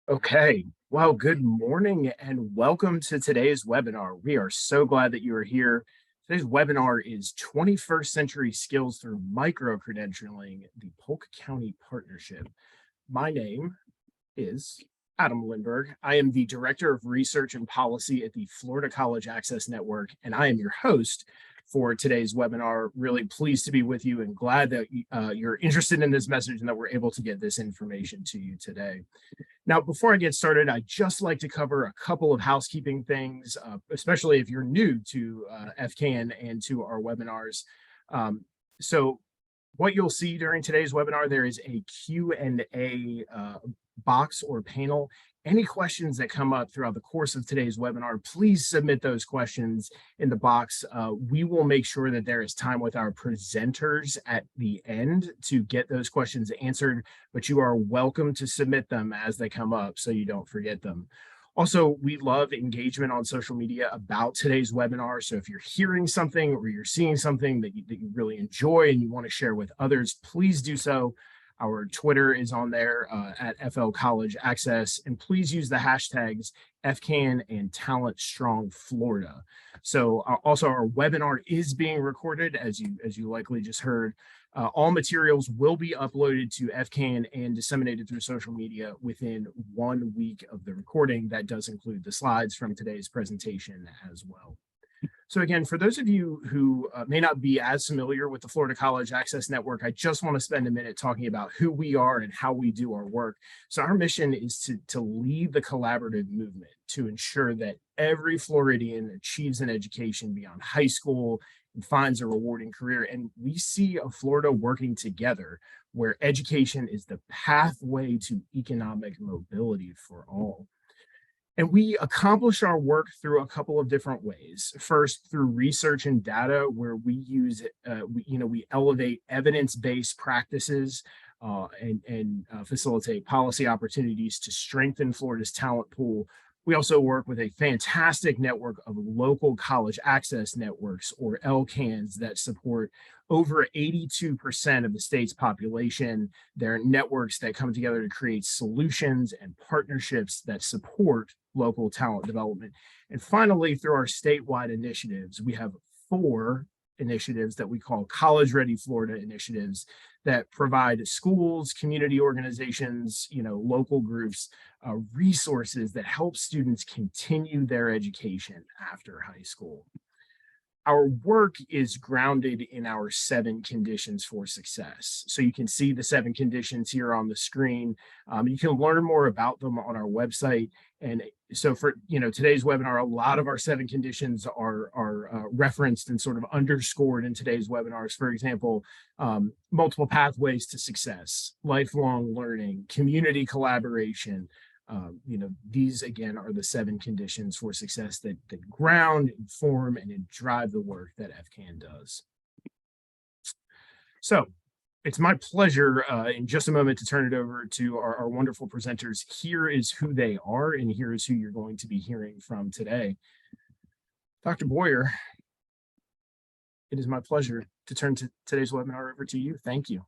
Okay, well, good morning and welcome to today's webinar. We are so glad that you are here. Today's webinar is 21st Century Skills Through Micro-Credentialing, the Polk County Partnership. My name is Adam Lindberg. I am the Director of Research and Policy at the Florida College Access Network, and I am your host for today's webinar. Really pleased to be with you and glad that you're interested in this message and that we're able to get this information to you today. Now, before I get started, I'd just like to cover a couple of housekeeping things, especially if you're new to FCAN and to our webinars. So what you'll see during today's webinar, there is a Q&A box or panel. Any questions that come up throughout the course of today's webinar, please submit those questions in the box. We will make sure that there is time with our presenters at the end to get those questions answered, but you are welcome to submit them as they come up so you don't forget them. Also, we love engagement on social media about today's webinar. So if you're hearing something or you're seeing something that you really enjoy and you want to share with others, please do so. Our Twitter is on there at FL College Access, and please use the hashtags FCAN and Talent Strong Florida. So also our webinar is being recorded, as you likely just heard. All materials will be uploaded to FCAN and disseminated through social media within 1 week of the recording. That does include the slides from today's presentation as well. So again, for those of you who may not be as familiar with the Florida College Access Network, I just want to spend a minute talking about who we are and how we do our work. So our mission is to lead the collaborative movement to ensure that every Floridian achieves an education beyond high school and finds a rewarding career. And we see a Florida working together where education is the pathway to economic mobility for all. And we accomplish our work through a couple of different ways. First, through research and data, where we use, we elevate evidence-based practices and facilitate policy opportunities to strengthen Florida's talent pool. We also work with a fantastic network of local college access networks, or LCANs, that support over 82% of the state's population. They're networks that come together to create solutions and partnerships that support local talent development. And finally, through our statewide initiatives, we have 4 initiatives that we call College Ready Florida initiatives that provide schools, community organizations, local groups, resources that help students continue their education after high school. Our work is grounded in our 7 conditions for success. So you can see the 7 conditions here on the screen. You can learn more about them on our website. And so for today's webinar, a lot of our 7 conditions are referenced and sort of underscored in today's webinars. For example, multiple pathways to success, lifelong learning, community collaboration. These again are the 7 conditions for success that ground, inform, and drive the work that FCAN does. So it's my pleasure in just a moment to turn it over to our wonderful presenters. Here is who they are, and here is who you're going to be hearing from today. Dr. Boyer, it is my pleasure to turn today's webinar over to you. Thank you.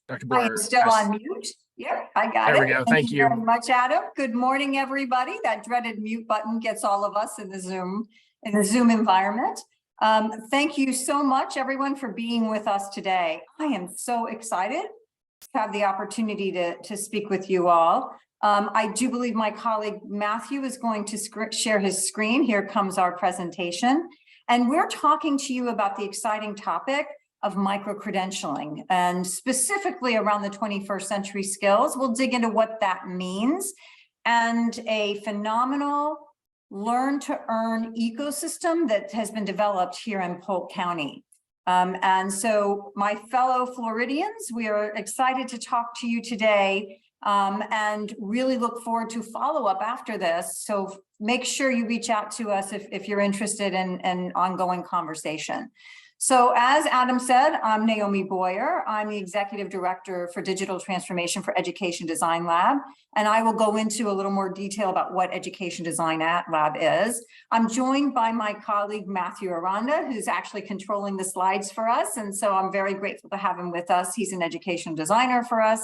Dr. Boyer, I am still on mute. Yep, I got it. There we go. Thank you very much, Adam. Good morning, everybody. That dreaded mute button gets all of us in the Zoom environment. Thank you so much, everyone, for being with us today. I am so excited to have the opportunity to speak with you all. I do believe my colleague Matthew is going to share his screen. Here comes our presentation. And we're talking to you about the exciting topic of micro-credentialing, and specifically around the 21st century skills. We'll dig into what that means, and a phenomenal learn to earn ecosystem that has been developed here in Polk County. And so my fellow Floridians, we are excited to talk to you today and really look forward to follow up after this. So make sure you reach out to us if you're interested in an ongoing conversation. So as Adam said, I'm Naomi Boyer. I'm the Executive Director for Digital Transformation for Education Design Lab, and I will go into a little more detail about what Education Design Lab is. I'm joined by my colleague, Matthew Aranda, who's actually controlling the slides for us, and so I'm very grateful to have him with us. He's an education designer for us,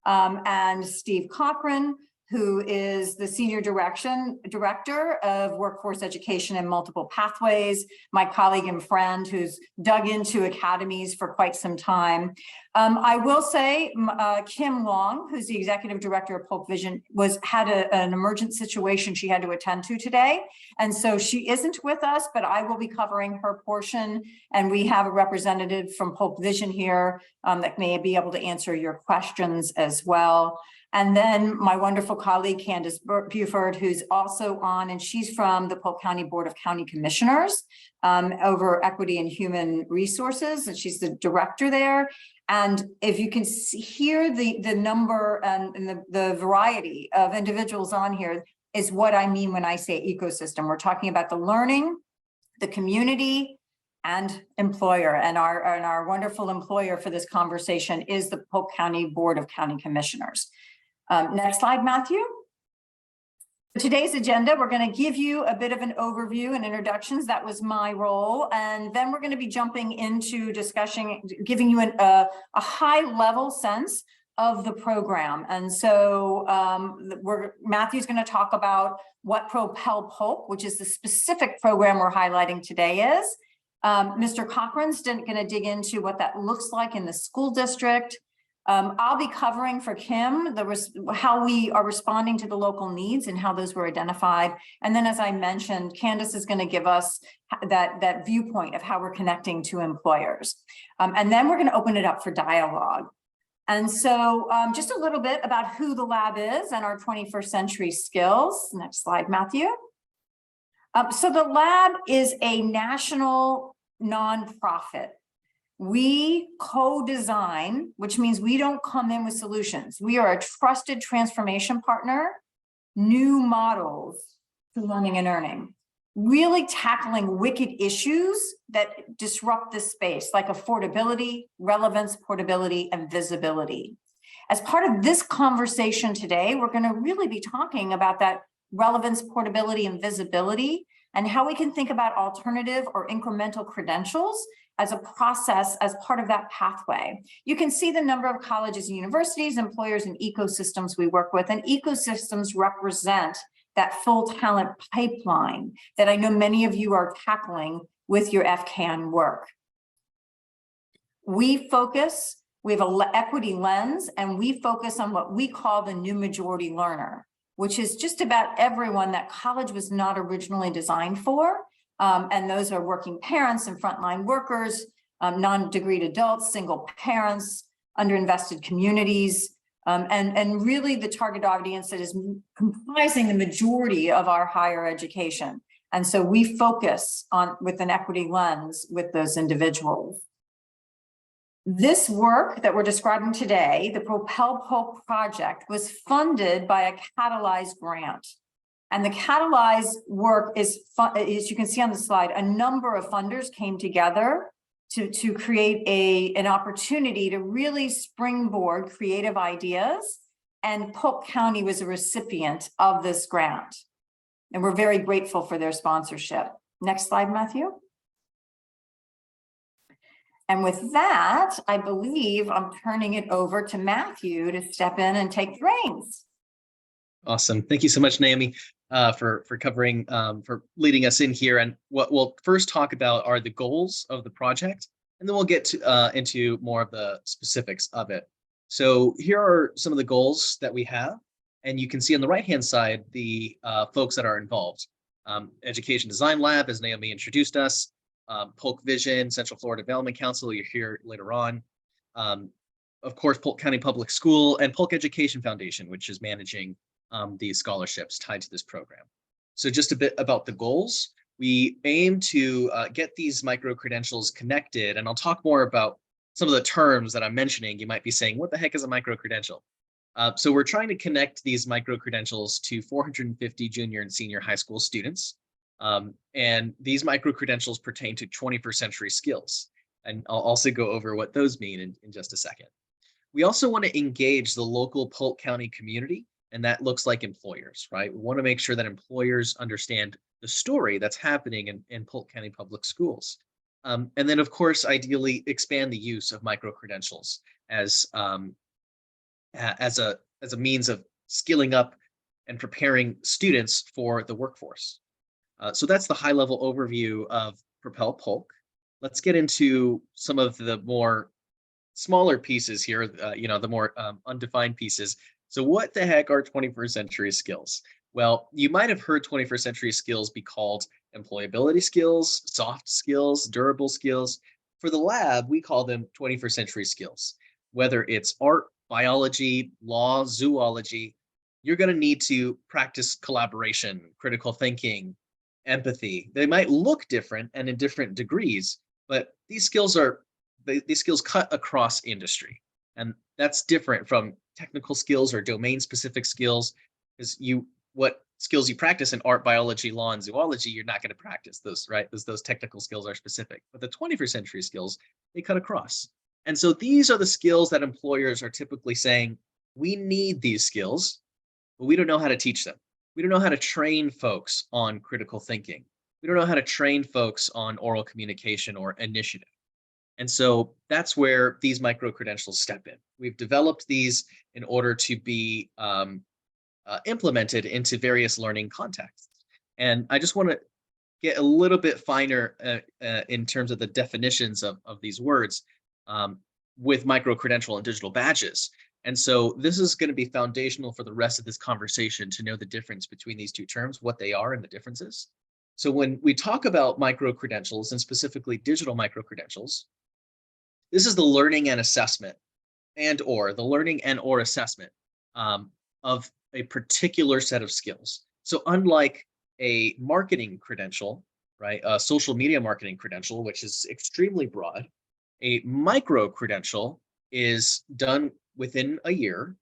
and Steve Cochran, who is the Senior Director of Workforce Education and Multiple Pathways, my colleague and friend who's dug into academies for quite some time. I will say Kim Long, who's the Executive Director of Polk Vision, had an emergent situation she had to attend to today. And so she isn't with us, but I will be covering her portion. And we have a representative from Polk Vision here that may be able to answer your questions as well. And then my wonderful colleague, Candace Buford, who's also on, and she's from the Polk County Board of County Commissioners over Equity and Human Resources, and she's the director there. And if you can hear the number and the variety of individuals on here is what I mean when I say ecosystem. We're talking about the learning, the community, and employer. And our wonderful employer for this conversation is the Polk County Board of County Commissioners. Next slide, Matthew. For today's agenda, we're going to give you a bit of an overview and introductions. That was my role. And then we're going to be jumping into discussion, giving you a high level sense of the program. And so Matthew's going to talk about what Propel Polk, which is the specific program we're highlighting today, is. Mr. Cochran's going to dig into what that looks like in the school district. I'll be covering for Kim how we are responding to the local needs and how those were identified. And then, as I mentioned, Candace is going to give us that viewpoint of how we're connecting to employers. And then we're going to open it up for dialogue. And so just a little bit about who the lab is and our 21st century skills. Next slide, Matthew. So the lab is a national nonprofit. We co-design, which means we don't come in with solutions. We are a trusted transformation partner, new models to learning and earning, really tackling wicked issues that disrupt this space, like affordability, relevance, portability, and visibility. As part of this conversation today, we're going to really be talking about that relevance, portability, and visibility, and how we can think about alternative or incremental credentials as a process, as part of that pathway. You can see the number of colleges and universities, employers, and ecosystems we work with, and ecosystems represent that full talent pipeline that I know many of you are tackling with your FCAN work. We have an equity lens, and we focus on what we call the new majority learner, which is just about everyone that college was not originally designed for. And those are working parents and frontline workers, non-degreed adults, single parents, underinvested communities, and really the target audience that is comprising the majority of our higher education. And so we focus on with an equity lens with those individuals. This work that we're describing today, the Propel Polk project, was funded by a Catalyze grant. And the Catalyze work is, as you can see on the slide, a number of funders came together to create an opportunity to really springboard creative ideas. And Polk County was a recipient of this grant. And we're very grateful for their sponsorship. Next slide, Matthew. And with that, I believe I'm turning it over to Matthew to step in and take the reins. Awesome. Thank you so much, Naomi, for covering, for leading us in here. And what we'll first talk about are the goals of the project, and then we'll get to, into more of the specifics of it. So here are some of the goals that we have. And you can see on the right-hand side, the folks that are involved. Education Design Lab, as Naomi introduced us, Polk Vision, Central Florida Development Council, you'll hear later on. Of course, Polk County Public School and Polk Education Foundation, which is managing these scholarships tied to this program. So just a bit about the goals. We aim to get these micro-credentials connected, and I'll talk more about some of the terms that I'm mentioning. You might be saying, what the heck is a micro-credential? So we're trying to connect these micro-credentials to 450 junior and senior high school students And these micro-credentials pertain to 21st century skills. And I'll also go over what those mean in just a second. We also want to engage the local Polk County community, and that looks like employers, right? We want to make sure that employers understand the story that's happening in Polk County Public Schools. And then, of course, ideally expand the use of micro-credentials as a means of skilling up and preparing students for the workforce. So that's the high-level overview of Propel Polk. Let's get into some of the more smaller pieces here, the more undefined pieces. So what the heck are 21st century skills? Well, you might have heard 21st century skills be called employability skills, soft skills, durable skills. For the lab, we call them 21st century skills. Whether it's art, biology, law, zoology, you're going to need to practice collaboration, critical thinking, empathy. They might look different and in different degrees, but these skills cut across industry. And that's different from technical skills or domain-specific skills, because what skills you practice in art, biology, law, and zoology, you're not going to practice those, right? Because those technical skills are specific. But the 21st century skills, they cut across. And so these are the skills that employers are typically saying, we need these skills, but we don't know how to teach them. We don't know how to train folks on critical thinking. We don't know how to train folks on oral communication or initiative. And so that's where these micro-credentials step in. We've developed these in order to be implemented into various learning contexts. And I just want to get a little bit finer in terms of the definitions of these words with micro-credential and digital badges. And so this is going to be foundational for the rest of this conversation to know the difference between these two terms, what they are and the differences. So when we talk about micro-credentials and specifically digital micro-credentials, this is the learning and assessment the learning and or assessment of a particular set of skills. So unlike a marketing credential, right, a social media marketing credential, which is extremely broad, a micro-credential is done within a year,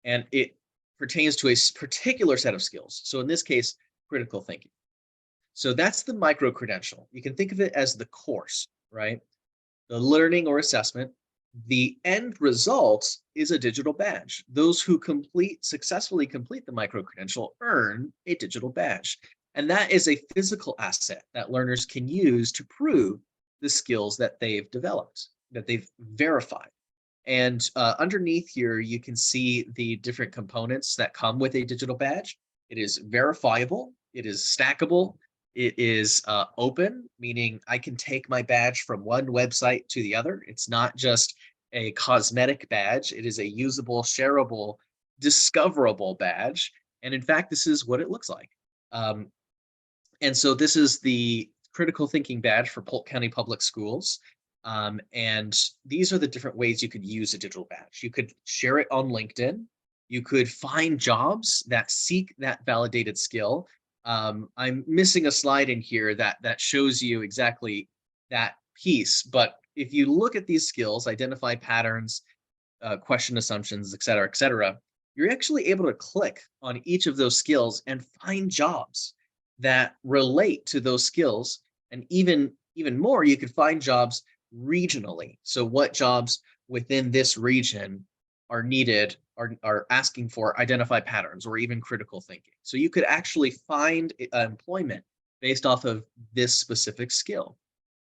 and it pertains to a particular set of skills. So in this case, critical thinking. So that's the micro-credential. You can think of it as the course, right? The learning or assessment. The end result is a digital badge. Those who successfully complete the micro-credential earn a digital badge. And that is a physical asset that learners can use to prove the skills that they've developed, that they've verified. And underneath here, you can see the different components that come with a digital badge. It is verifiable, it is stackable, it is open, meaning I can take my badge from one website to the other. It's not just a cosmetic badge, it is a usable, shareable, discoverable badge. And in fact, this is what it looks like. And so this is the critical thinking badge for Polk County Public Schools. And these are the different ways you could use a digital badge. You could share it on LinkedIn. You could find jobs that seek that validated skill. I'm missing a slide in here that shows you exactly that piece. But if you look at these skills, identify patterns, question assumptions, et cetera, you're actually able to click on each of those skills and find jobs that relate to those skills. And even more, you could find jobs regionally. So what jobs within this region are needed, are asking for identified patterns or even critical thinking. So you could actually find employment based off of this specific skill.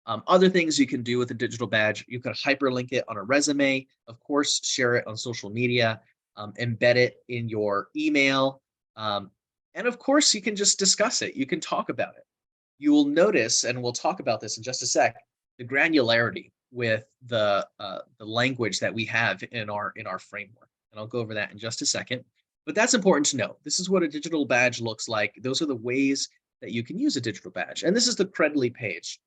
Other things you can do with a digital badge, you could hyperlink it on a resume, of course, share it on social media, embed it in your email. And of course, you can just discuss it. You can talk about it. You will notice, and we'll talk about this in just a sec, the granularity with the language that we have in our framework. And I'll go over that in just a second. But that's important to know. This is what a digital badge looks like. Those are the ways that you can use a digital badge. And this is the Credly page.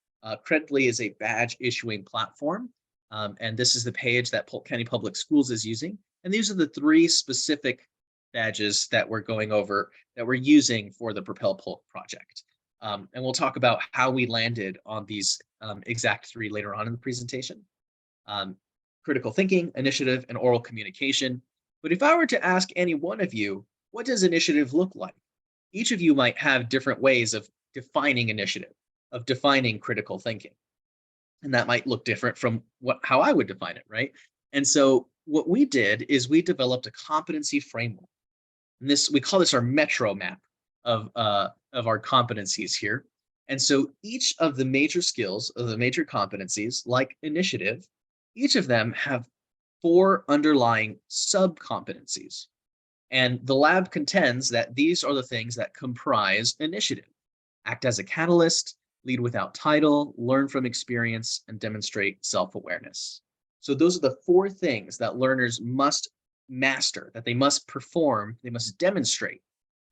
Credly is a badge issuing platform. And this is the page that Polk County Public Schools is using. And these are the three specific badges that we're going over, that we're using for the Propel Polk project. And we'll talk about how we landed on these exact three later on in the presentation. Critical thinking, initiative, and oral communication. But if I were to ask any one of you, what does initiative look like? Each of you might have different ways of defining initiative, of defining critical thinking. And that might look different from how I would define it, right? And so what we did is we developed a competency framework. And we call this our metro map of our competencies here. And so each of the major skills, of the major competencies, like initiative, each of them have 4 underlying sub-competencies. And the lab contends that these are the things that comprise initiative: act as a catalyst, lead without title, learn from experience, and demonstrate self-awareness. So those are the 4 things that learners must master, that they must perform, they must demonstrate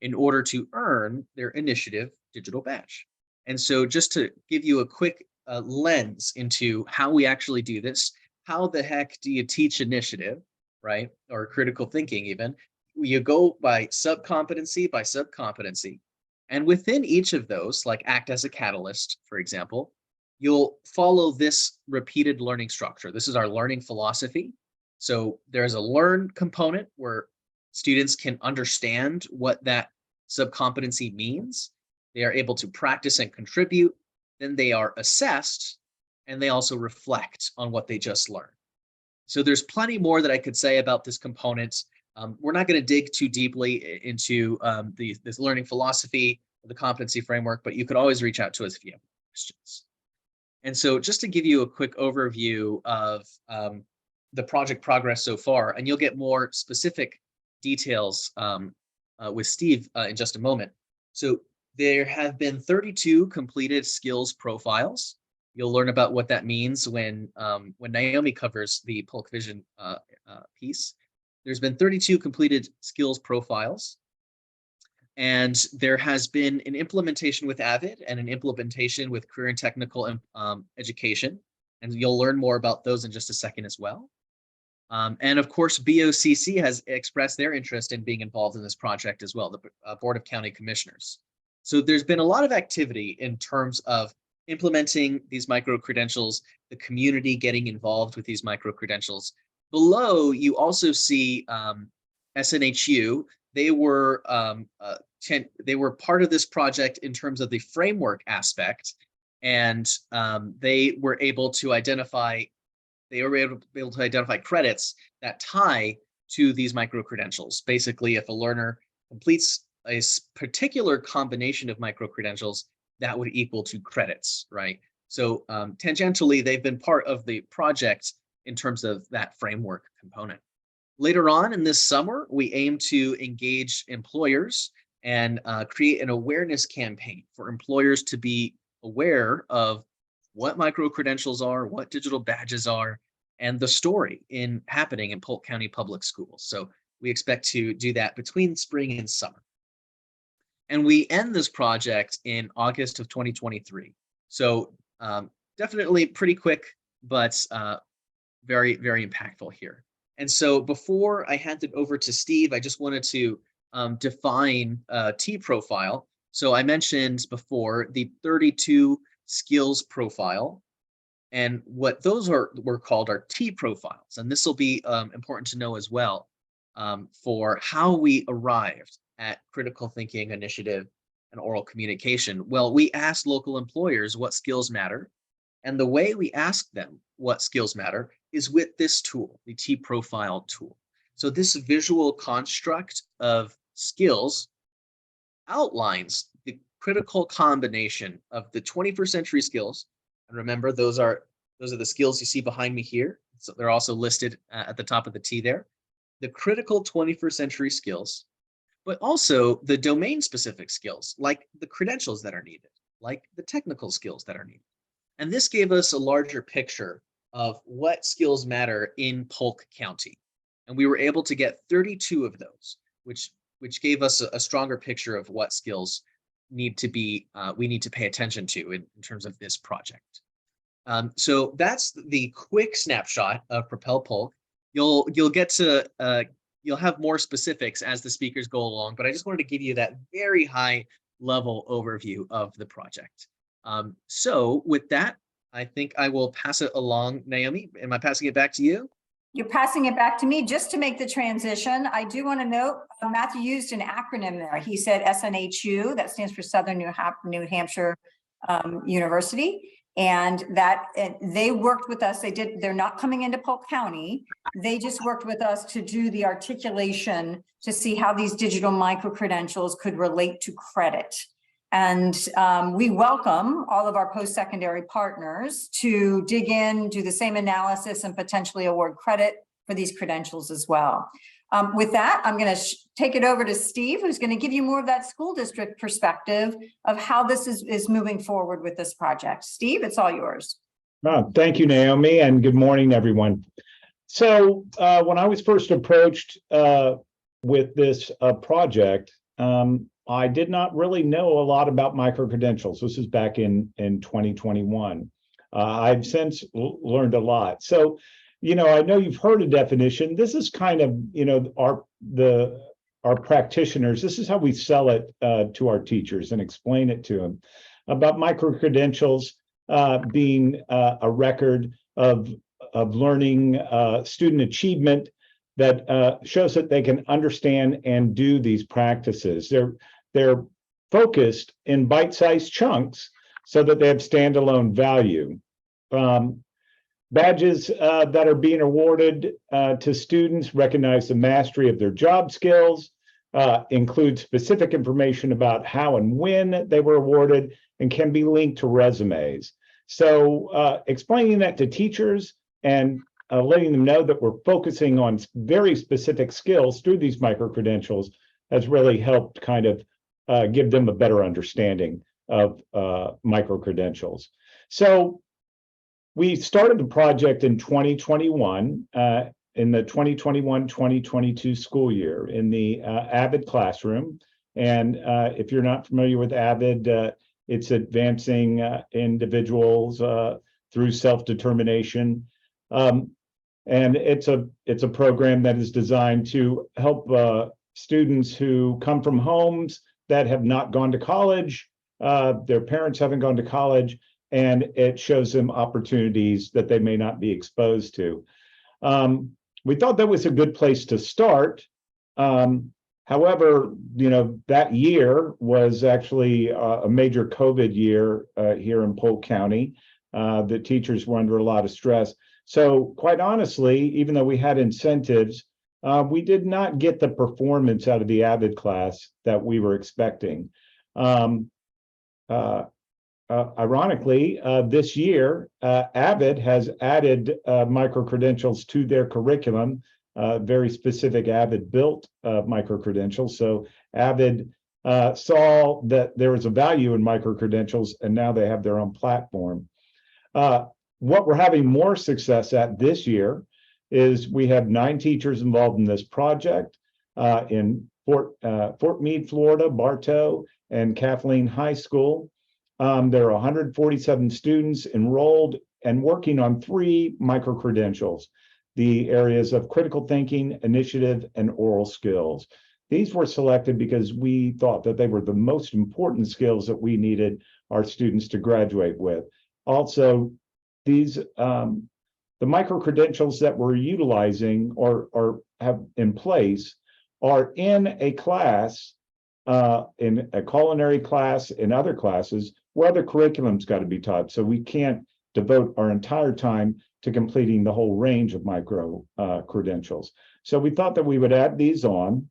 in order to earn their initiative digital badge. And so just to give you a quick lens into how we actually do this, how the heck do you teach initiative, right? Or critical thinking even. You go by sub-competency by sub-competency. And within each of those, like act as a catalyst, for example, you'll follow this repeated learning structure. This is our learning philosophy. So there's a learn component where students can understand what that sub-competency means. They are able to practice and contribute. Then they are assessed, and they also reflect on what they just learned. So there's plenty more that I could say about this component. We're not going to dig too deeply into this learning philosophy, the competency framework, but you could always reach out to us if you have questions. And so just to give you a quick overview of the project progress so far, and you'll get more specific details with Steve in just a moment. So there have been 32 completed skills profiles. You'll learn about what that means when Naomi covers the Polk Vision piece. There's been 32 completed skills profiles, and there has been an implementation with Avid and an implementation with Career and Technical Education, and you'll learn more about those in just a second as well. And of course, BOCC has expressed their interest in being involved in this project as well, the Board of County Commissioners. So there's been a lot of activity in terms of implementing these micro-credentials, the community getting involved with these micro-credentials. Below, you also see SNHU. They were part of this project in terms of the framework aspect, and they were able to identify credits that tie to these micro-credentials. Basically, if a learner completes a particular combination of micro-credentials, that would equal to credits, right? So tangentially, they've been part of the project in terms of that framework component. Later on in this summer, we aim to engage employers and create an awareness campaign for employers to be aware of what micro-credentials are, what digital badges are, and the story happening in Polk County Public Schools. So we expect to do that between spring and summer. And we end this project in August of 2023. So definitely pretty quick, but very, very impactful here. And so before I hand it over to Steve, I just wanted to define T profile. So I mentioned before the 32 skills profile, and what those were called are T profiles. And this will be important to know as well for how we arrived at critical thinking, initiative, and oral communication. Well, we asked local employers what skills matter. And the way we ask them what skills matter is with this tool, the T profile tool. So this visual construct of skills outlines the critical combination of the 21st century skills. And remember, those are the skills you see behind me here. So they're also listed at the top of the T there. The critical 21st century skills, but also the domain specific skills, like the credentials that are needed, like the technical skills that are needed. And this gave us a larger picture of what skills matter in Polk County. And we were able to get 32 of those, which gave us a stronger picture of what skills we need to pay attention to in terms of this project. So that's the quick snapshot of Propel Polk. You'll have more specifics as the speakers go along, but I just wanted to give you that very high level overview of the project. So with that, I think I will pass it along. Naomi, am I passing it back to you? You're passing it back to me just to make the transition. I do want to note, Matthew used an acronym there. He said SNHU, that stands for Southern New Hampshire University. And that they worked with us. They're not coming into Polk County. They just worked with us to do the articulation to see how these digital micro-credentials could relate to credit. And we welcome all of our post-secondary partners to dig in, do the same analysis, and potentially award credit for these credentials as well. With that, I'm going to take it over to Steve, who's going to give you more of that school district perspective of how this is moving forward with this project. Steve, it's all yours. Thank you, Naomi, and good morning, everyone. So when I was first approached with this project, I did not really know a lot about micro-credentials. This is back in 2021. I've since learned a lot. So, I know you've heard a definition. This is kind of, our practitioners. This is how we sell it to our teachers and explain it to them about micro-credentials being a record of learning student achievement that shows that they can understand and do these practices. They're focused in bite-sized chunks so that they have standalone value. Badges that are being awarded to students recognize the mastery of their job skills, include specific information about how and when they were awarded, and can be linked to resumes. So explaining that to teachers and letting them know that we're focusing on very specific skills through these micro-credentials has really helped kind of give them a better understanding of micro-credentials. So we started the project in 2021, in the 2021-2022 school year in the AVID classroom. And if you're not familiar with AVID, it's advancing individuals through self-determination. And it's a program that is designed to help students who come from homes that have not gone to college, their parents haven't gone to college, and it shows them opportunities that they may not be exposed to. We thought that was a good place to start. However, that year was actually a major COVID year here in Polk County. The teachers were under a lot of stress. So quite honestly, even though we had incentives, we did not get the performance out of the AVID class that we were expecting. Ironically, this year, AVID has added micro-credentials to their curriculum, very specific AVID built micro-credentials. So AVID saw that there was a value in micro-credentials, and now they have their own platform. What we're having more success at this year is we have 9 teachers involved in this project in Fort Meade, Florida, Bartow, and Kathleen High School. There are 147 students enrolled and working on 3 micro-credentials, the areas of critical thinking, initiative, and oral skills. These were selected because we thought that they were the most important skills that we needed our students to graduate with. Also, these the micro-credentials that we're utilizing or have in place are in a class, in a culinary class, in other classes, where other curriculum's got to be taught. So we can't devote our entire time to completing the whole range of micro-credentials. So we thought that we would add these on.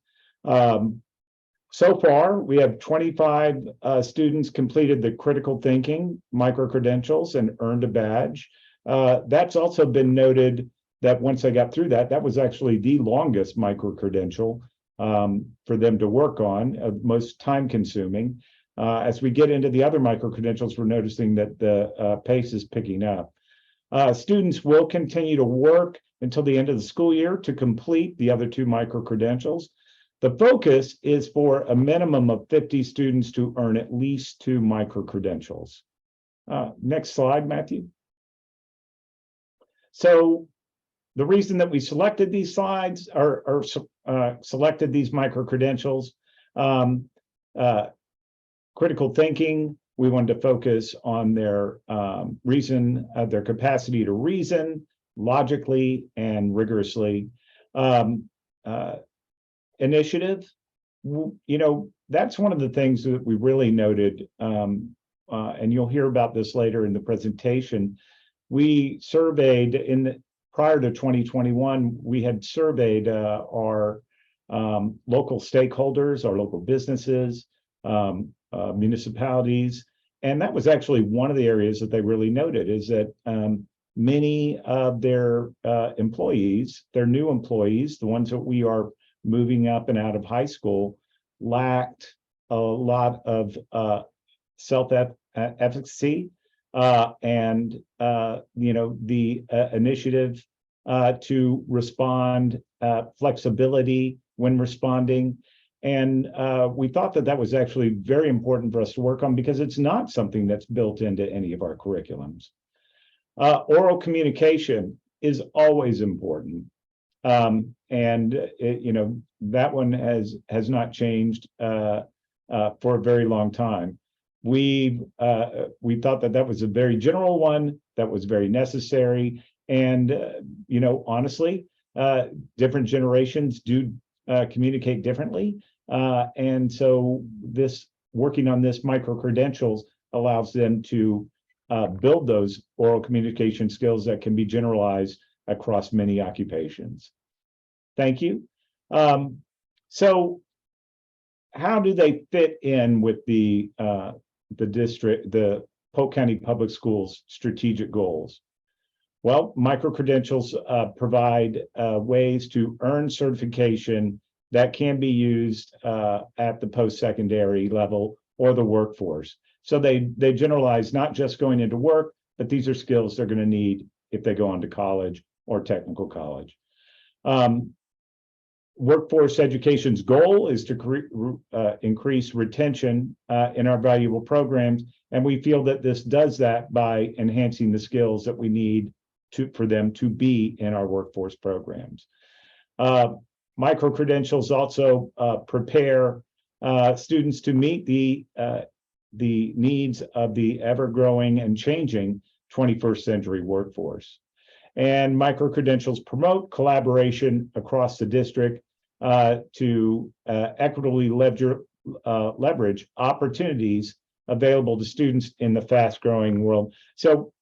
So far, we have 25 students completed the critical thinking micro-credentials and earned a badge. That's also been noted that once I got through that, that was actually the longest micro-credential for them to work on, most time-consuming. As we get into the other micro-credentials, we're noticing that the pace is picking up. Students will continue to work until the end of the school year to complete the other 2 micro-credentials. The focus is for a minimum of 50 students to earn at least 2 micro-credentials. Next slide, Matthew. So the reason that we selected these slides or selected these micro-credentials, critical thinking, we wanted to focus on their their capacity to reason, logically and rigorously. Initiative, that's one of the things that we really noted, and you'll hear about this later in the presentation. We surveyed prior to 2021, we had surveyed our local stakeholders, our local businesses, municipalities, and that was actually one of the areas that they really noted, is that many of their employees, their new employees, the ones that we are moving up and out of high school, lacked a lot of self-efficacy and the initiative to respond, flexibility when responding. And we thought that that was actually very important for us to work on, because it's not something that's built into any of our curriculums. Oral communication is always important. That one has not changed for a very long time. We thought that that was a very general one that was very necessary, and honestly, different generations do communicate differently, and so working on this micro-credentials allows them to build those oral communication skills that can be generalized across many occupations. Thank you. So how do they fit in with the Polk County Public Schools strategic goals? Well, micro-credentials provide ways to earn certification that can be used at the post-secondary level or the workforce. So they generalize not just going into work, but these are skills they're going to need if they go on to college or technical college. Workforce education's goal is to increase retention in our valuable programs, and we feel that this does that by enhancing the skills that we need for them to be in our workforce programs. Micro-credentials also prepare students to meet the needs of the ever-growing and changing 21st century workforce. And micro-credentials promote collaboration across the district to equitably leverage opportunities available to students in the fast-growing world. So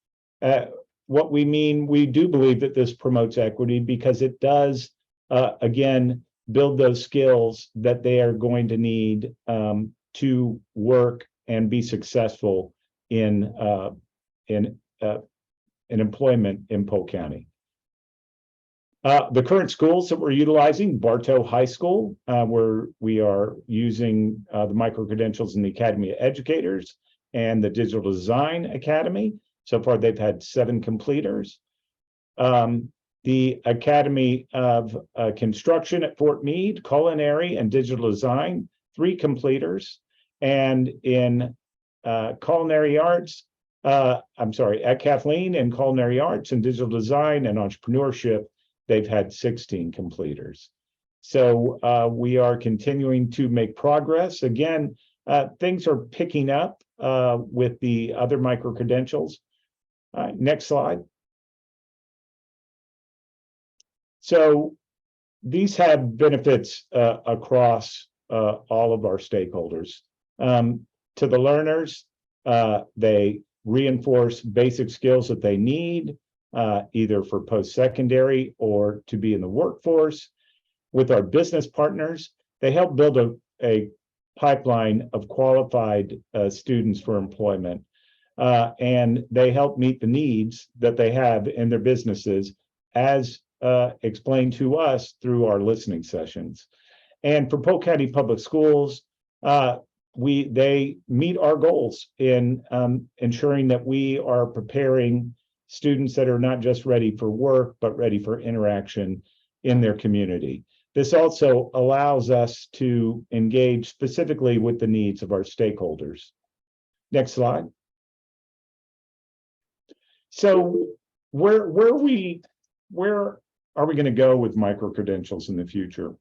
what we mean, we do believe that this promotes equity because it does, again, build those skills that they are going to need to work and be successful in employment in Polk County. The current schools that we're utilizing, Bartow High School, where we are using the micro-credentials in the Academy of Educators and the Digital Design Academy. So far, they've had 7 completers. The Academy of Construction at Fort Meade, Culinary and Digital Design, 3 completers. And in Culinary Arts, at Kathleen in Culinary Arts and Digital Design and Entrepreneurship, they've had 16 completers. So we are continuing to make progress. Again, things are picking up with the other micro-credentials. Next slide. So these have benefits across all of our stakeholders. To the learners, they reinforce basic skills that they need, either for post-secondary or to be in the workforce. With our business partners, they help build a pipeline of qualified students for employment. And they help meet the needs that they have in their businesses, as explained to us through our listening sessions. And for Polk County Public Schools, they meet our goals in ensuring that we are preparing students that are not just ready for work, but ready for interaction in their community. This also allows us to engage specifically with the needs of our stakeholders. Next slide. So where are we going to go with micro-credentials in the future?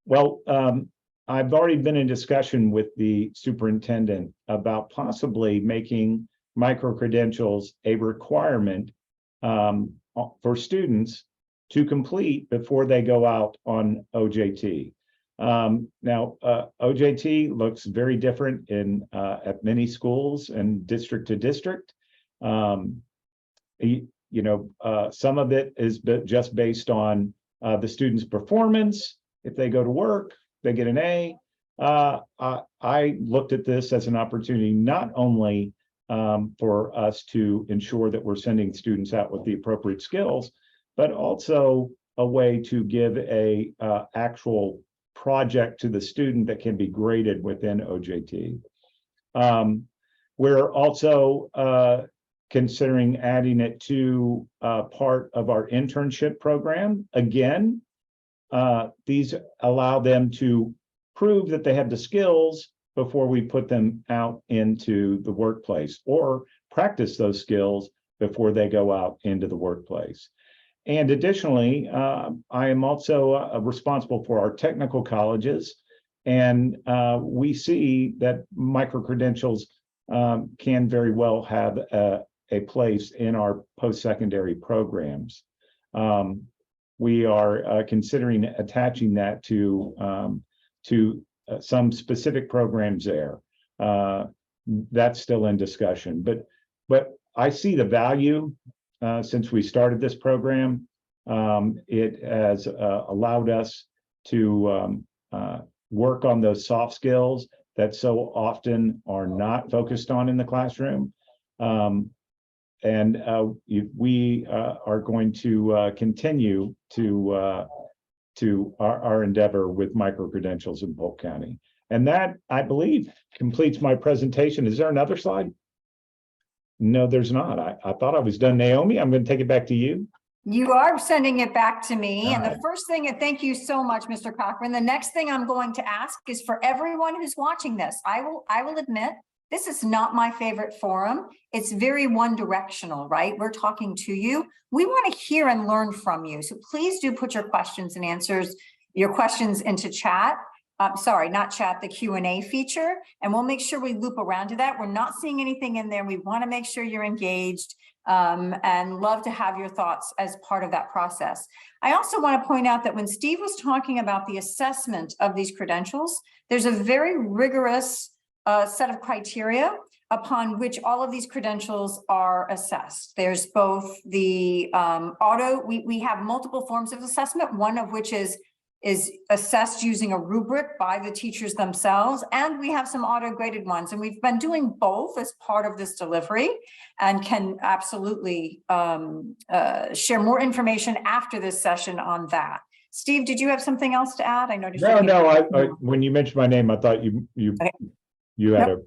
Well, I've already been in discussion with the superintendent about possibly making micro-credentials a requirement for students to complete before they go out on OJT. Now, OJT looks very different in at many schools and district to district. Some of it is just based on the student's performance. If they go to work, they get an A. I looked at this as an opportunity not only for us to ensure that we're sending students out with the appropriate skills, but also a way to give a actual project to the student that can be graded within OJT. We're also considering adding it to part of our internship program. Again, these allow them to prove that they have the skills before we put them out into the workplace, or practice those skills before they go out into the workplace. And additionally, I am also responsible for our technical colleges, and we see that micro-credentials can very well have a place in our post-secondary programs. We are considering attaching that to some specific programs there. That's still in discussion, but I see the value since we started this program. It has allowed us to work on those soft skills that so often are not focused on in the classroom. We are going to continue to our endeavor with micro-credentials in Polk County. And that, I believe, completes my presentation. Is there another slide? No, there's not. I thought I was done. Naomi, I'm going to take it back to you. You are sending it back to me. All And right. the first thing, and thank you so much, Mr. Cochran. The next thing I'm going to ask is for everyone who's watching this. I will admit, this is not my favorite forum. It's very one-directional, right? We're talking to you. We want to hear and learn from you. So please do put your questions and answers, your questions into chat. Sorry, not chat, the Q&A feature. And we'll make sure we loop around to that. We're not seeing anything in there. We want to make sure you're engaged and love to have your thoughts as part of that process. I also want to point out that when Steve was talking about the assessment of these credentials, there's a very rigorous set of criteria upon which all of these credentials are assessed. There's both the we have multiple forms of assessment, one of which is assessed using a rubric by the teachers themselves, and we have some auto-graded ones. And we've been doing both as part of this delivery, and can absolutely share more information after this session on that. Steve, did you have something else to add? I noticed. No. I when you mentioned my name, I thought Okay. you had a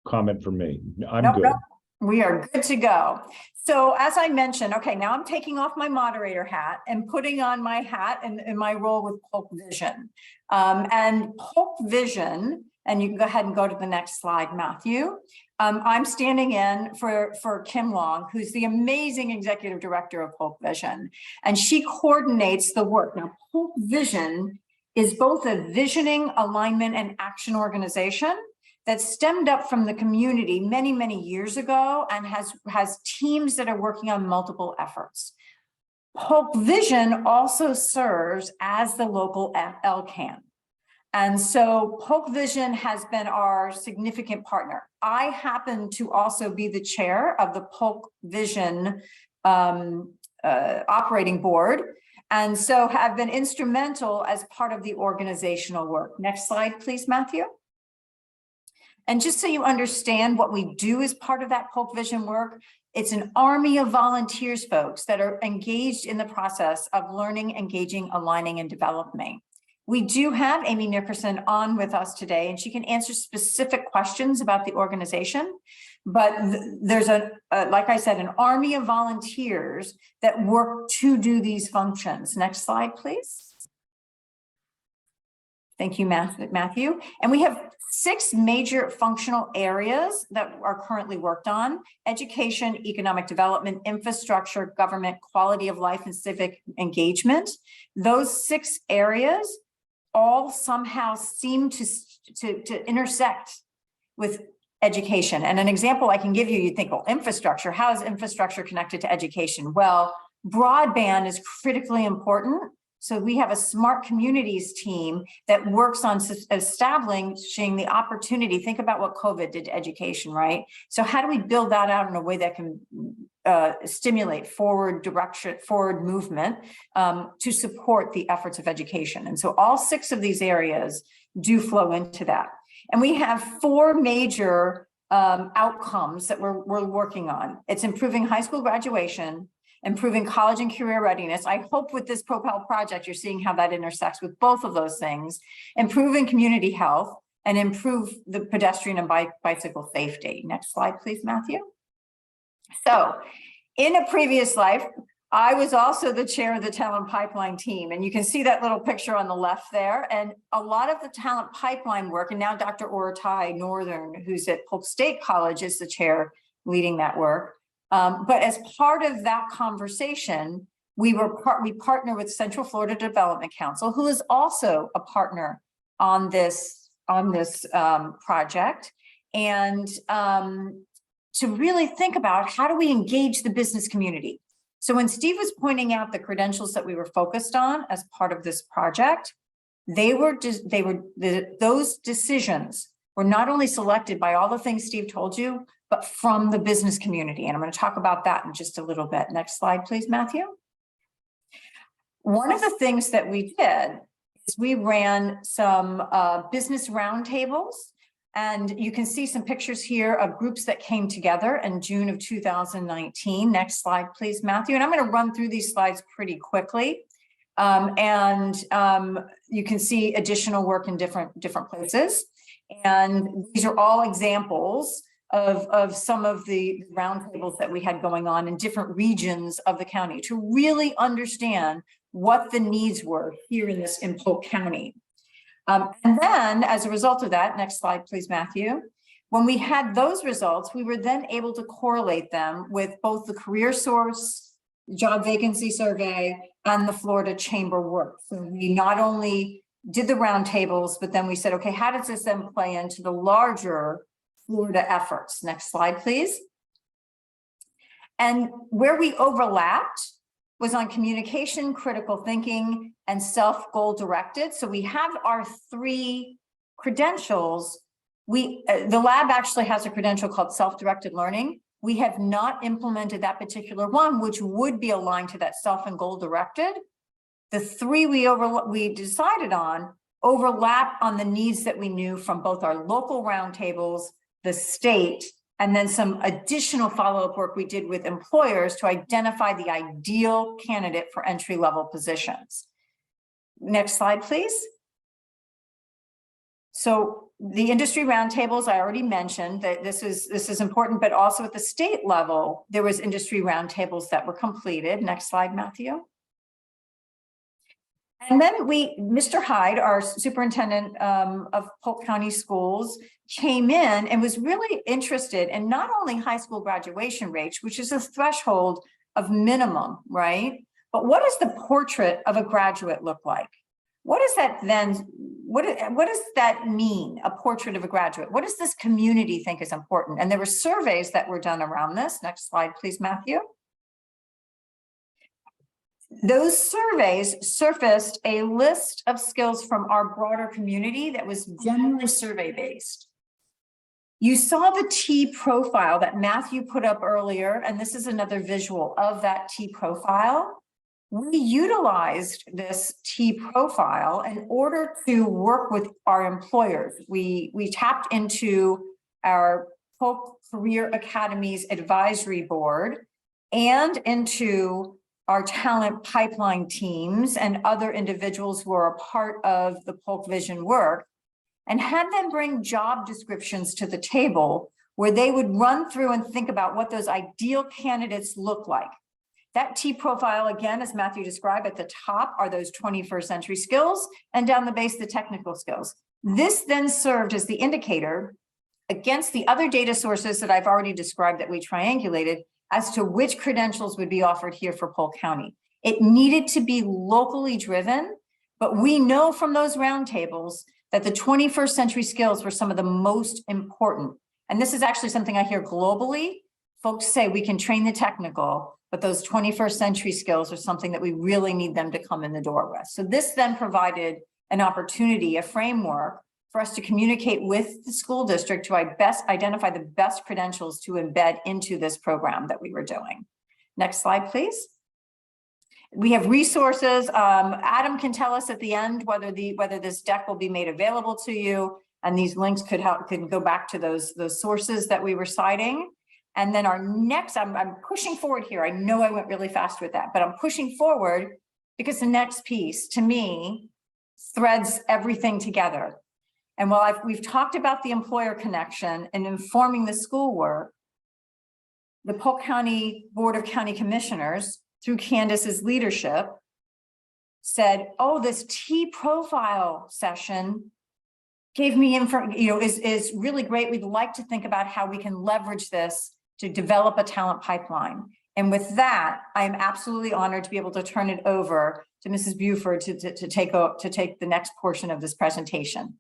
comment for me. I'm good. Nope. We are good to go. So as I mentioned, okay, now I'm taking off my moderator hat and putting on my hat in my role with Polk Vision. And Polk Vision, and you can go ahead and go to the next slide, Matthew. I'm standing in for Kim Long, who's the amazing executive director of Polk Vision, and she coordinates the work. Now, Polk Vision is both a visioning, alignment, and action organization that stemmed up from the community many, many years ago, and has teams that are working on multiple efforts. Polk Vision also serves as the local LCAN. And so Polk Vision has been our significant partner. I happen to also be the chair of the Polk Vision operating board, and so have been instrumental as part of the organizational work. Next slide, please, Matthew. And just so you understand what we do as part of that Polk Vision work, it's an army of volunteers, folks, that are engaged in the process of learning, engaging, aligning, and developing. We do have Amy Nickerson on with us today, and she can answer specific questions about the organization. But there's like I said, an army of volunteers that work to do these functions. Next slide, please. Thank you, Matthew. And we have 6 major functional areas that are currently worked on: education, economic development, infrastructure, government, quality of life, and civic engagement. Those 6 areas all somehow seem to intersect with education. And an example I can give you, you think, well, infrastructure, how is infrastructure connected to education? Well, broadband is critically important. So we have a smart communities team that works on establishing the opportunity. Think about what COVID did to education, right? So how do we build that out in a way that can stimulate forward direction, forward movement to support the efforts of education? And so all 6 of these areas do flow into that. And we have 4 major outcomes that we're working on. It's improving high school graduation, improving college and career readiness. I hope with this Propel project, you're seeing how that intersects with both of those things, improving community health, and improve the pedestrian and bicycle safety. Next slide, please, Matthew. So in a previous life, I was also the chair of the talent pipeline team. And you can see that little picture on the left there. And a lot of the talent pipeline work, and now Dr. Oratai Northern, who's at Polk State College, is the chair leading that work. But as part of that conversation, we partner with Central Florida Development Council, who is also a partner on this project, and to really think about how do we engage the business community. So when Steve was pointing out the credentials that we were focused on as part of this project, those decisions were not only selected by all the things Steve told you, but from the business community. And I'm going to talk about that in just a little bit. Next slide, please, Matthew. One of the things that we did is we ran some business roundtables. And you can see some pictures here of groups that came together in June of 2019. Next slide, please, Matthew. And I'm going to run through these slides pretty quickly. You can see additional work in different places. And these are all examples of some of the roundtables that we had going on in different regions of the county to really understand what the needs were here in Polk County. And then as a result of that, next slide, please, Matthew. When we had those results, we were then able to correlate them with both the Career Source job vacancy survey and the Florida Chamber work. So we not only did the roundtables, but then we said, okay, how does this then play into the larger Florida efforts? Next slide, please. And where we overlapped was on communication, critical thinking, and self-goal directed. So we have our 3 credentials. The lab actually has a credential called self-directed learning. We have not implemented that particular one, which would be aligned to that self and goal directed. The 3 we decided on overlap on the needs that we knew from both our local roundtables, the state, and then some additional follow-up work we did with employers to identify the ideal candidate for entry-level positions. Next slide, please. So the industry roundtables, I already mentioned that this is important, but also at the state level, there was industry roundtables that were completed. Next slide, Matthew. And then Mr. Hyde, our superintendent of Polk County Schools, came in and was really interested in not only high school graduation rates, which is a threshold of minimum, right? But what does the portrait of a graduate look like? What does that then, what does that mean, a portrait of a graduate? What does this community think is important? And there were surveys that were done around this. Next slide, please, Matthew. Those surveys surfaced a list of skills from our broader community that was generally survey-based. You saw the T profile that Matthew put up earlier, and this is another visual of that T profile. We utilized this T profile in order to work with our employers. We tapped into our Polk Career Academy's advisory board and into our talent pipeline teams and other individuals who are a part of the Polk Vision work, and had them bring job descriptions to the table where they would run through and think about what those ideal candidates look like. That T profile, again, as Matthew described, at the top are those 21st century skills, and down the base, the technical skills. This then served as the indicator against the other data sources that I've already described that we triangulated as to which credentials would be offered here for Polk County. It needed to be locally driven, but we know from those roundtables that the 21st century skills were some of the most important. And this is actually something I hear globally. Folks say we can train the technical, but those 21st century skills are something that we really need them to come in the door with. So this then provided an opportunity, a framework for us to communicate with the school district to identify the best credentials to embed into this program that we were doing. Next slide, please. We have resources. Adam can tell us at the end whether this deck will be made available to you, and these links could go back to those sources that we were citing. And then our next, I'm pushing forward here. I know I went really fast with that, but I'm pushing forward because the next piece to me threads everything together. And while we've talked about the employer connection and informing the schoolwork, the Polk County Board of County Commissioners, through Candace's leadership, said, oh, this T profile session gave me info, is really great. We'd like to think about how we can leverage this to develop a talent pipeline. And with that, I am absolutely honored to be able to turn it over to Mrs. Buford to take the next portion of this presentation.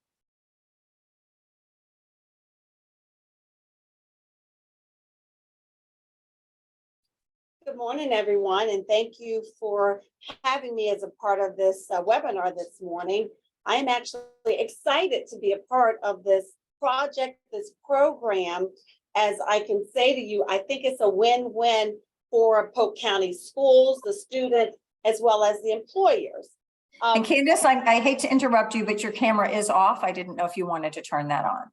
Good morning, everyone, and thank you for having me as a part of this webinar this morning. I am actually excited to be a part of this project, this program. As I can say to you, I think it's a win-win for Polk County schools, the student, as well as the employers. And Candace, I hate to interrupt you, but your camera is off. I didn't know if you wanted to turn that on.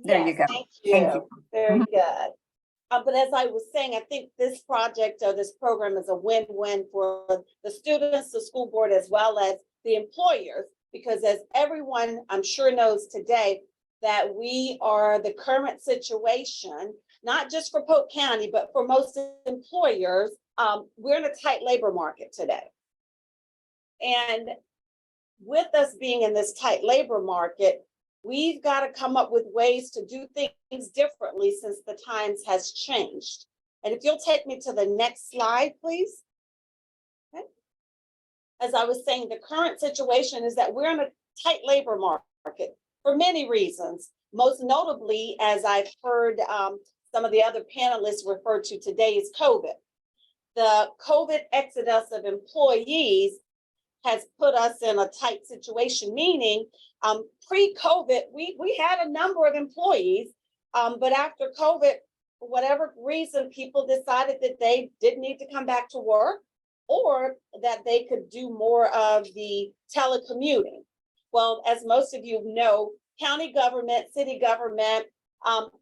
There yes, you go. Thank you. Thank you. Very good. But as I was saying, I think this project or this program is a win-win for the students, the school board, as well as the employers, because as everyone I'm sure knows today, that we are the current situation, not just for Polk County, but for most employers, we're in a tight labor market today. And with us being in this tight labor market, we've got to come up with ways to do things differently since the times has changed. And if you'll take me to the next slide, please. Okay. As I was saying, the current situation is that we're in a tight labor market for many reasons. Most notably, as I've heard some of the other panelists refer to today, is COVID. The COVID exodus of employees has put us in a tight situation, meaning pre-COVID, we had a number of employees, but after COVID, for whatever reason, people decided that they didn't need to come back to work or that they could do more of the telecommuting. Well, as most of you know, county government, city government,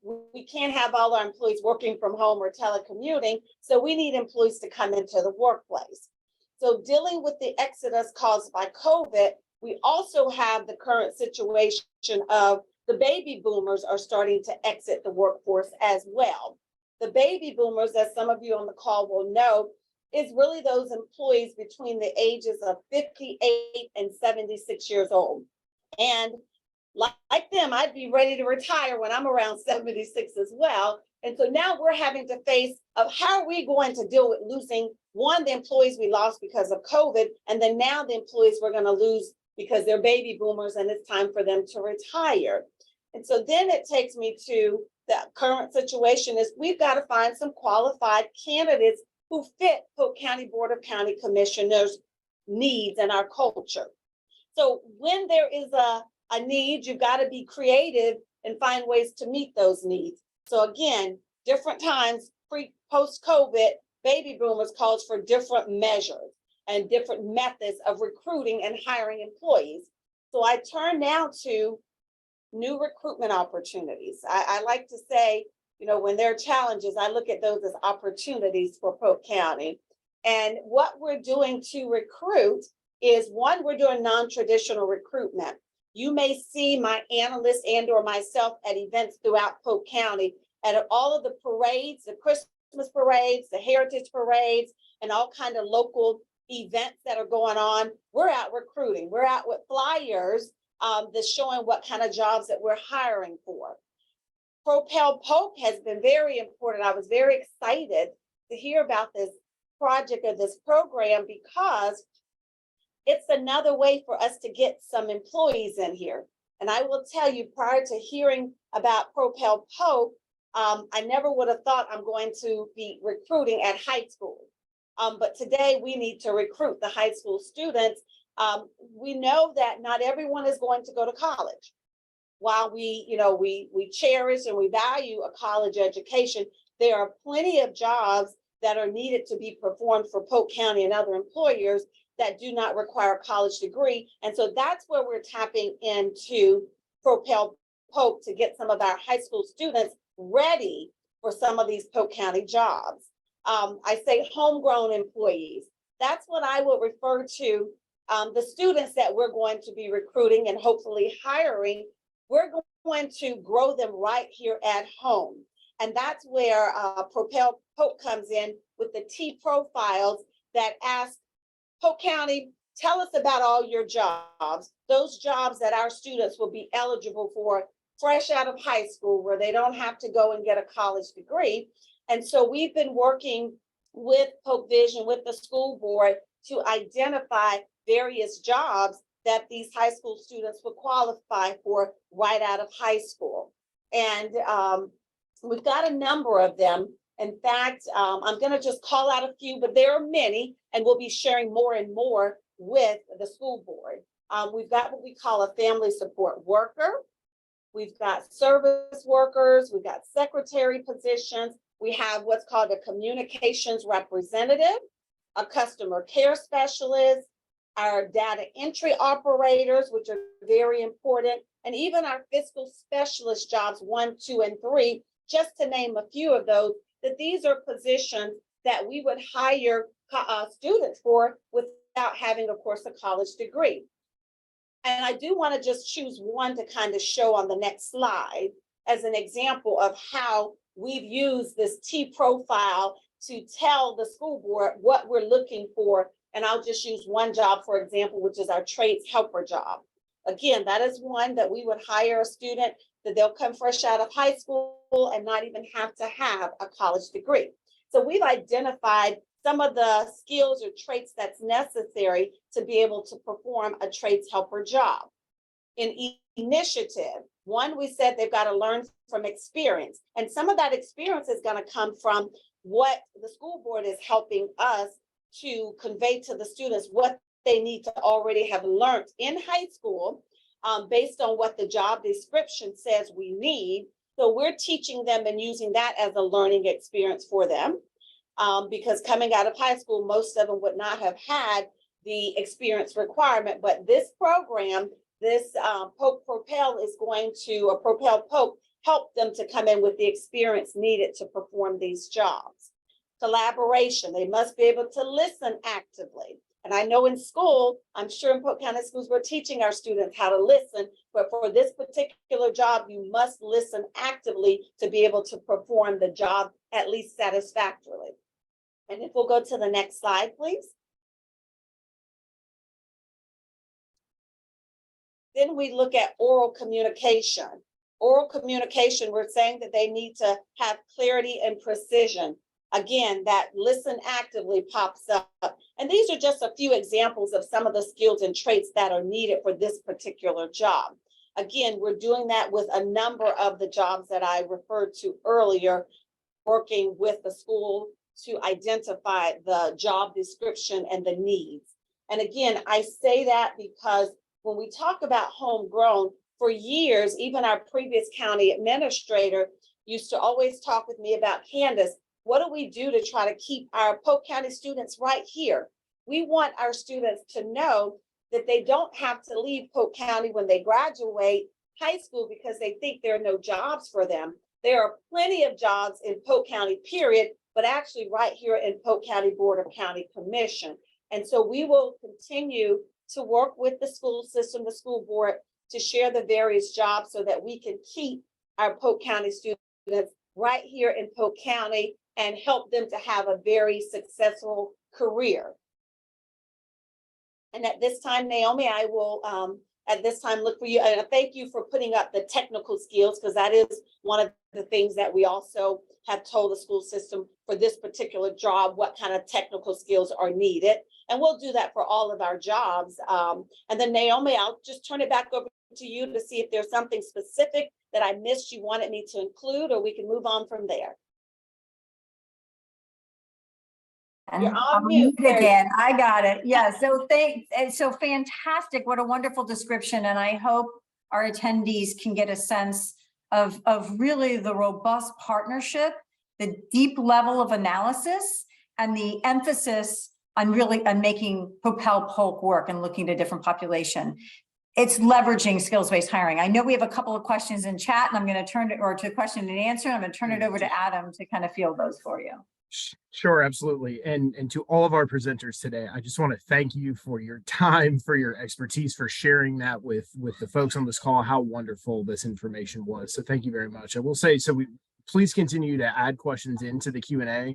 we can't have all our employees working from home or telecommuting, so we need employees to come into the workplace. So dealing with the exodus caused by COVID, we also have the current situation of the baby boomers are starting to exit the workforce as well. The baby boomers, as some of you on the call will know, is really those employees between the ages of 58 and 76 years old. And like them, I'd be ready to retire when I'm around 76 as well. And so now we're having to face of how are we going to deal with losing, one, the employees we lost because of COVID, and then now the employees we're going to lose because they're baby boomers and it's time for them to retire. And so then it takes me to the current situation is we've got to find some qualified candidates who fit Polk County Board of County Commissioners' needs and our culture. So when there is a need, you've got to be creative and find ways to meet those needs. So again, different times, post-COVID, baby boomers calls for different measures and different methods of recruiting and hiring employees. So I turn now to new recruitment opportunities. I like to say, when there are challenges, I look at those as opportunities for Polk County. And what we're doing to recruit is, one, we're doing non-traditional recruitment. You may see my analysts and or myself at events throughout Polk County, and at all of the parades, the Christmas parades, the heritage parades, and all kind of local events that are going on. We're out recruiting. We're out with flyers that's showing what kind of jobs that we're hiring for. Propel Polk has been very important. I was very excited to hear about this project or this program because it's another way for us to get some employees in here. And I will tell you, prior to hearing about Propel Polk, I never would have thought I'm going to be recruiting at high school. But today we need to recruit the high school students. We know that not everyone is going to go to college. While we cherish and we value a college education, there are plenty of jobs that are needed to be performed for Polk County and other employers that do not require a college degree. And so that's where we're tapping into Propel Polk to get some of our high school students ready for some of these Polk County jobs. I say homegrown employees. That's what I would refer to the students that we're going to be recruiting and hopefully hiring. We're going to grow them right here at home. And that's where Propel Polk comes in with the T profiles that ask Polk County, tell us about all your jobs, those jobs that our students will be eligible for fresh out of high school, where they don't have to go and get a college degree. And so we've been working with Polk Vision, with the school board, to identify various jobs that these high school students would qualify for right out of high school. And we've got a number of them. In fact, I'm going to just call out a few, but there are many, and we'll be sharing more and more with the school board. We've got what we call a family support worker. We've got service workers. We've got secretary positions. We have what's called a communications representative, a customer care specialist, our data entry operators, which are very important, and even our fiscal specialist jobs 1, 2, and 3, just to name a few of those, that these are positions that we would hire students for without having, of course, a college degree. And I do want to just choose one to kind of show on the next slide as an example of how we've used this T profile to tell the school board what we're looking for. And I'll just use one job, for example, which is our trades helper job. Again, that is one that we would hire a student that they'll come fresh out of high school and not even have to have a college degree. So we've identified some of the skills or traits that's necessary to be able to perform a trades helper job. In initiative, one, we said they've got to learn from experience. And some of that experience is going to come from what the school board is helping us to convey to the students, what they need to already have learned in high school based on what the job description says we need. So we're teaching them and using that as a learning experience for them because coming out of high school, most of them would not have had the experience requirement. But this program, this Polk Propel is going to, or Propel Polk, help them to come in with the experience needed to perform these jobs. Collaboration, they must be able to listen actively. And I know in school, I'm sure in Polk County schools, we're teaching our students how to listen, but for this particular job, you must listen actively to be able to perform the job at least satisfactorily. And if we'll go to the next slide, please. Then we look at oral communication. Oral communication, we're saying that they need to have clarity and precision. Again, that listen actively pops up. And these are just a few examples of some of the skills and traits that are needed for this particular job. Again, we're doing that with a number of the jobs that I referred to earlier, working with the school to identify the job description and the needs. And again, I say that because when we talk about homegrown, for years, even our previous county administrator used to always talk with me about, Candace, what do we do to try to keep our Polk County students right here? We want our students to know that they don't have to leave Polk County when they graduate high school because they think there are no jobs for them. There are plenty of jobs in Polk County, period, but actually right here in Polk County Board of County Commission. And so we will continue to work with the school system, the school board, to share the various jobs so that we can keep our Polk County students right here in Polk County and help them to have a very successful career. And at this time, Naomi, I will at this time look for you. And thank you for putting up the technical skills, because that is one of the things that we also have told the school system for this particular job, what kind of technical skills are needed. And we'll do that for all of our jobs. And then Naomi, I'll just turn it back over to you to see if there's something specific that I missed you wanted me to include, or we can move on from there. And You're on I'm mute. mute again. I got it. Yeah. So so fantastic. What a wonderful description. And I hope our attendees can get a sense of really the robust partnership, the deep level of analysis, and the emphasis on making Propel Polk work and looking at a different population. It's leveraging skills-based hiring. I know we have a couple of questions in chat, and I'm going to turn it or to question and answer. I'm going to turn it over to Adam to kind of field those for you. Sure, absolutely. And to all of our presenters today, I just want to thank you for your time, for your expertise, for sharing that with the folks on this call, how wonderful this information was. So thank you very much. I will say, please continue to add questions into the Q&A.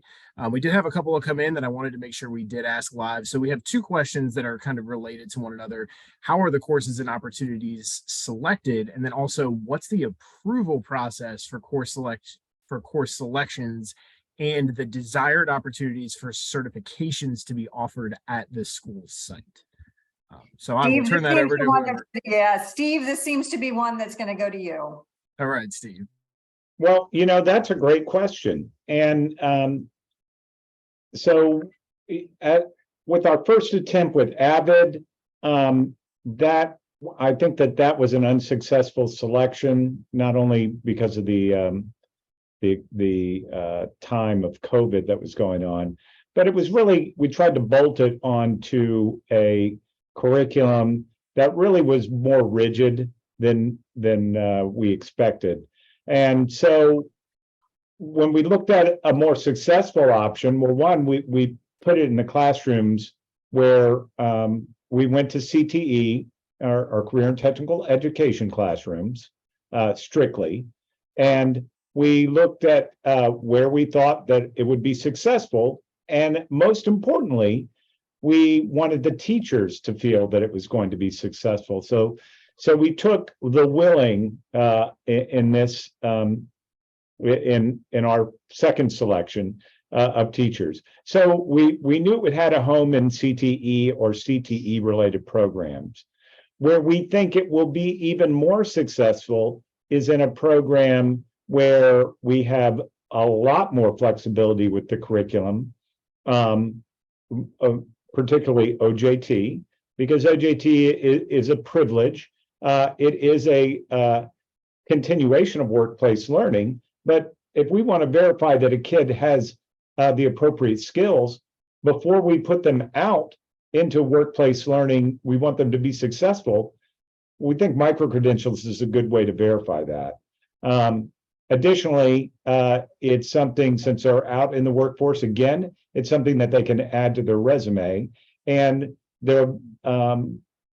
We did have a couple of come in that I wanted to make sure we did ask live. So we have two questions that are kind of related to one another. How are the courses and opportunities selected? And then also, what's the approval process for course selections and the desired opportunities for certifications to be offered at the school site? So I will turn that over to whoever. Yeah, Steve, this seems to be one that's going to go to you. All right, Steve. Well, that's a great question. And with our first attempt with Avid, I think that was an unsuccessful selection, not only because of the time of COVID that was going on, but it was really, we tried to bolt it onto a curriculum that really was more rigid than we expected. And so when we looked at a more successful option, well, one, we put it in the classrooms where we went to CTE, our career and technical education classrooms, strictly. And we looked at where we thought that it would be successful. And most importantly, we wanted the teachers to feel that it was going to be successful. So we took the willing in this in our second selection of teachers. So we knew it had a home in CTE or CTE related programs. Where we think it will be even more successful is in a program where we have a lot more flexibility with the curriculum, particularly OJT, because OJT is a privilege. It is a continuation of workplace learning, but if we want to verify that a kid has the appropriate skills before we put them out into workplace learning, we want them to be successful. We think micro-credentials is a good way to verify that. Additionally, it's something, since they're out in the workforce, again, it's something that they can add to their resume, and they're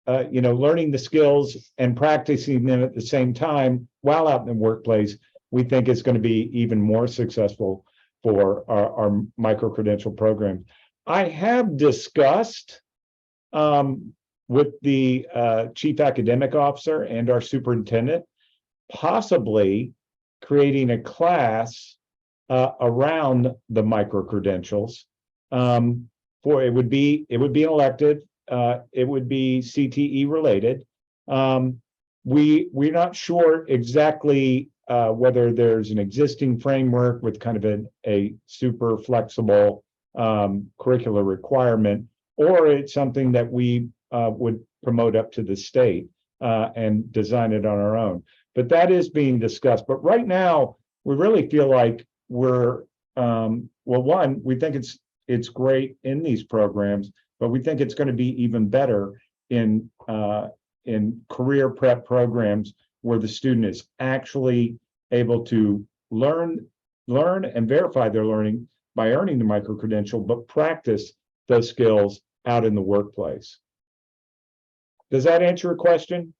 learning the skills and practicing them at the same time while out in the workplace. We think it's going to be even more successful for our micro-credential program. I have discussed with the chief academic officer and our superintendent, possibly creating a class around the micro-credentials. It would be an elective. It would be CTE related. We're not sure exactly whether there's an existing framework with kind of a super flexible curricular requirement, or it's something that we would promote up to the state and design it on our own. But that is being discussed. But right now, we really feel like we're, one, we think it's great in these programs, but we think it's going to be even better in career prep programs where the student is actually able to learn and verify their learning by earning the micro-credential, but practice those skills out in the workplace. Does that answer your question?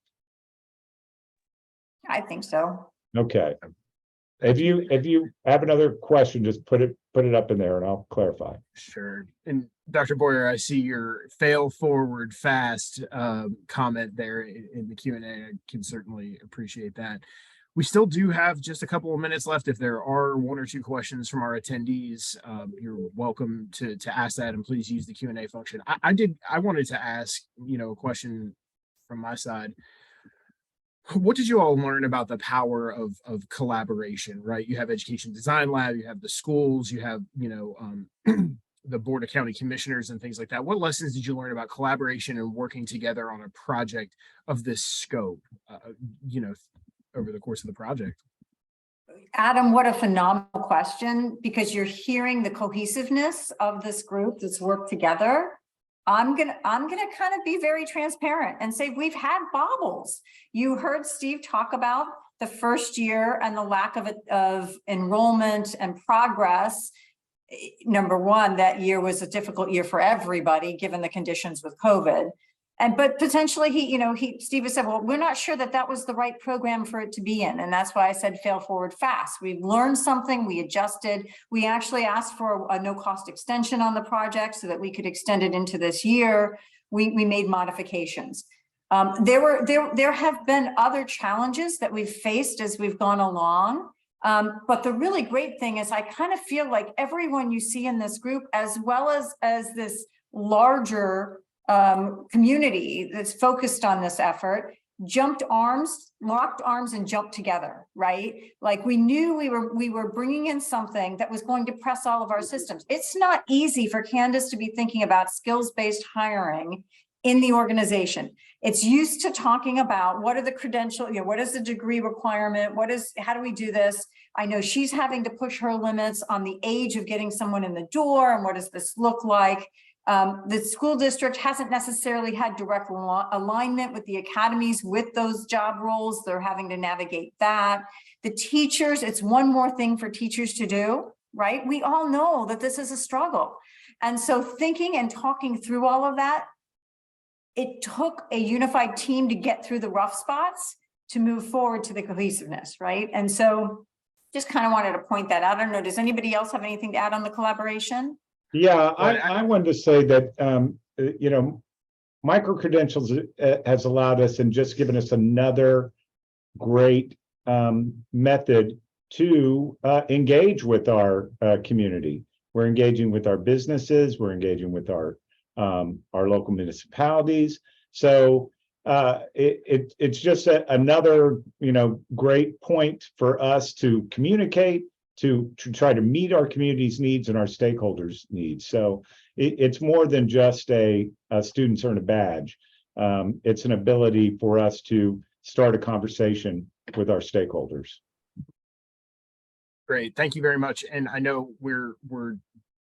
I think so. Okay. If you have another question, just put it up in there and I'll clarify. Sure. And Dr. Boyer, I see your fail forward fast comment there in the Q&A. I can certainly appreciate that. We still do have just a couple of minutes left. If there are one or two questions from our attendees, you're welcome to ask that, and please use the Q&A function. I wanted to ask, a question from my side. what did you all learn about the power of collaboration, right? You have Education Design Lab, you have the schools, you have, the Board of County Commissioners and things like that. What lessons did you learn about collaboration and working together on a project of this scope, you know, over the course of the project? Adam, what a phenomenal question, because you're hearing the cohesiveness of this group that's worked together. I'm gonna kind of be very transparent and say we've had bobbles. You heard Steve talk about the first year and the lack of enrollment and progress. Number one, that year was a difficult year for everybody, given the conditions with COVID. But potentially Steve has said, well, we're not sure that was the right program for it to be in. And that's why I said fail forward fast. We've learned something, we adjusted. We actually asked for a no cost extension on the project so that we could extend it into this year. We made modifications. There have been other challenges that we've faced as we've gone along. But the really great thing is I kind of feel like everyone you see in this group, as well as this larger community that's focused on this effort, locked arms and jumped together, right? Like we knew we were bringing in something that was going to press all of our systems. It's not easy for Candace to be thinking about skills-based hiring in the organization. It's used to talking about what are the credential, what is the degree requirement? How do we do this? I know she's having to push her limits on the age of getting someone in the door and what does this look like? The school district hasn't necessarily had direct alignment with the academies with those job roles. They're having to navigate that. The teachers, it's one more thing for teachers to do, right? We all know that this is a struggle. And so thinking and talking through all of that, it took a unified team to get through the rough spots to move forward to the cohesiveness, right? And so just kind of wanted to point that out. I don't know, does anybody else have anything to add on the collaboration? Yeah, I wanted to say that, micro-credentials has allowed us and just given us another great method to engage with our community. We're engaging with our businesses, we're engaging with our local municipalities. So it's just another, great point for us to communicate, to try to meet our community's needs and our stakeholders' needs. So it's more than just a students earn a badge. It's an ability for us to start a conversation with our stakeholders. Great, thank you very much. And I know we're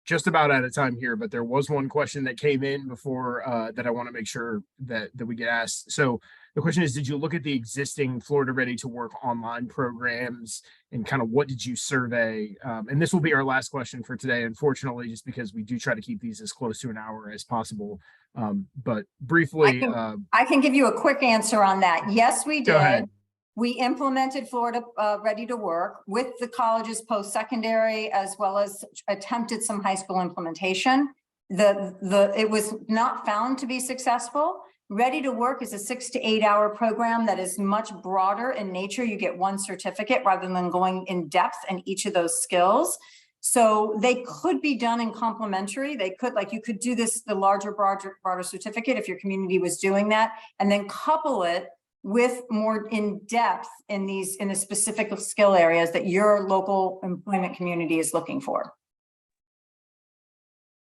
just about out of time here, but there was one question that came in before that I want to make sure that we get asked. So the question is, did you look at the existing Florida Ready to Work online programs and kind of what did you survey? And this will be our last question for today, unfortunately, just because we do try to keep these as close to an hour as possible. But briefly, I can give you a quick answer on that. Yes, we did. Go ahead. We implemented Florida Ready to Work with the colleges post-secondary, as well as attempted some high school implementation. It was not found to be successful. Ready to Work is a 6 to 8 hour program that is much broader in nature. You get one certificate rather than going in depth in each of those skills. So they could be done in complementary. They could, like, you could do this, the broader certificate if your community was doing that, and then couple it with more in depth in the specific skill areas that your local employment community is looking for.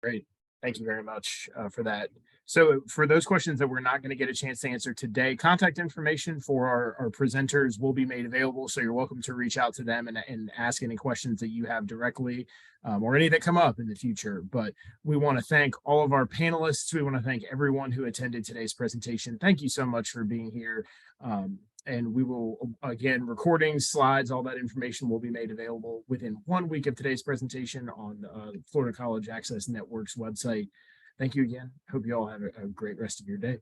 Great. Thank you very much for that. So for those questions that we're not going to get a chance to answer today, contact information for our presenters will be made available. So you're welcome to reach out to them and ask any questions that you have directly or any that come up in the future. But we want to thank all of our panelists. We want to thank everyone who attended today's presentation. Thank you so much for being here. And we will, again, recordings, slides, all that information will be made available within 1 week of today's presentation on Florida College Access Network's website. Thank you again. Hope you all have a great rest of your day.